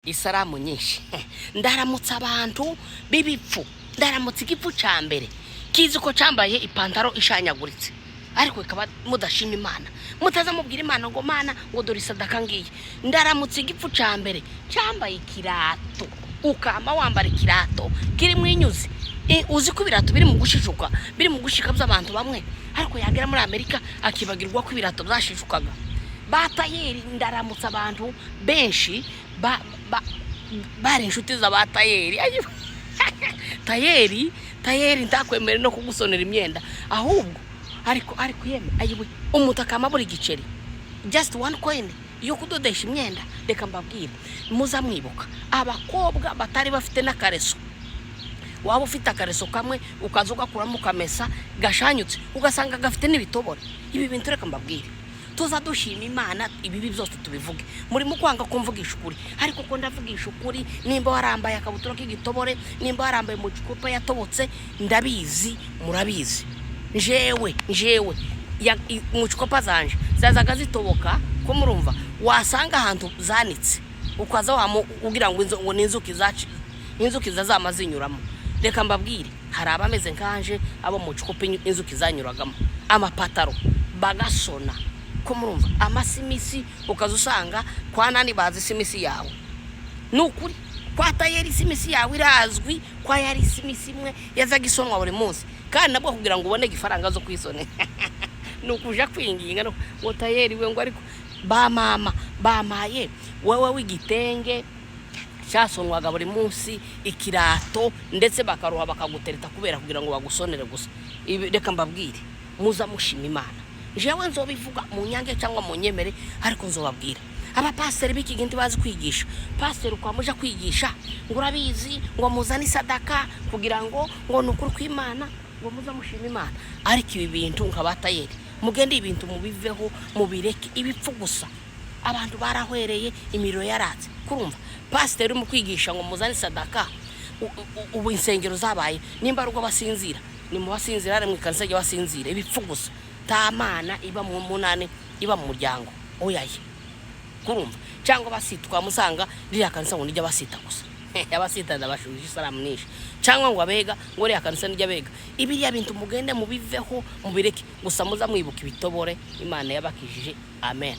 Isalamu nyinshi ndaramutsa abantu bibipfu ndaramutsa igipfu cyambere kizi ko cyambaye ipantaro ishanyaguritse ariko ikaba mudashima Imana mutaza mubwira Imana ngo Mana ngo dore sadaka ngiye ndaramutsa igipfu cyambere cyambaye ikirato ukama wambara ikirato kiri mwinyuzi uzi ko ibirato biri mu gushishuka biri mu gushika by'abantu bamwe ariko yagera muri Amerika akibagirwa ko ibirato byashishukaga batayeri ndaramutsa abantu benshi bari inshuti z'abatayeri tayeri ntakwemere no kugusonera imyenda ahubwo ariko yeme ayiwe umutaka maburi giceri just one coin yo kudodesha imyenda reka mbabwira muza mwibuka abakobwa batari bafite n'akareso waba ufite akareso kamwe ukaza ugakuramo ukamesa gashanyutse ugasanga gafite n'ibitobora ibi bintu reka mbabwire tuza dushima Imana ibibi byose tubivuge muri mu kwanga kumvugisha ukuri ariko ko ndavugisha ukuri nimba warambaye akabutura k'igitobore nimba warambaye mu gikopa yatobotse ndabizi murabizi njewe mu gikopa zanje zazaga zitoboka ko murumva wasanga ahantu zanitse ukaza ugira ngo inzuki zazama zinyuramo reka mbabwire hari abameze nkanje abo mu gikopa inzuki zanyuragamo amapataro bagasona ko murumva amasimisi ukazusanga kwa nani bazi simisi yawe nukuri kwa tayeri simisi yawe irazwi kwa yari simisi imwe yazaga isonwa buri munsi kandi nabwo kugira ngo ubone gifaranga zo kwisone nukuja kwinginga no ngo tayeri we ngo ariko ba mama bamaye wewe w'igitenge cyasonwaga buri munsi ikirato ndetse bakaruha bakagutereta kubera kugira ngo bagusonere gusa reka mbabwire muza mushima Imana jewe nzobivuga mu nyange cyangwa mu nyemere ariko nzobabwira aba pastor b'ikigindi bazi kwigisha pastor ukamuja kwigisha ngo urabizi ngo muzani sadaka kugira ngo nukuri kw'Imana ngo muza mushima Imana ariko ibi bintu nkabatayeri mugende ibintu mubiveho mubireke ibipfu gusa abantu barahwereye imiro yaratse kurumva pastor mu kwigisha ngo muzani sadaka ubu insengero zabaye nimba rugo basinzira ni mu basinzira ari mu kanisa y'abasinzira ibipfu gusa tamana iba mu munane iba mu muryango oyaye kurumva cyangwa basitwa musanga ririya kanisa ngo nijya basita gusa yabasita ndabashuje Isalamu nyinshi cyangwa ngo abega ngo ririya kanisa nijya bega ibiriya bintu mugende mubiveho mubireke gusa muza mwibuka ibitobore Imana yabakijije amen.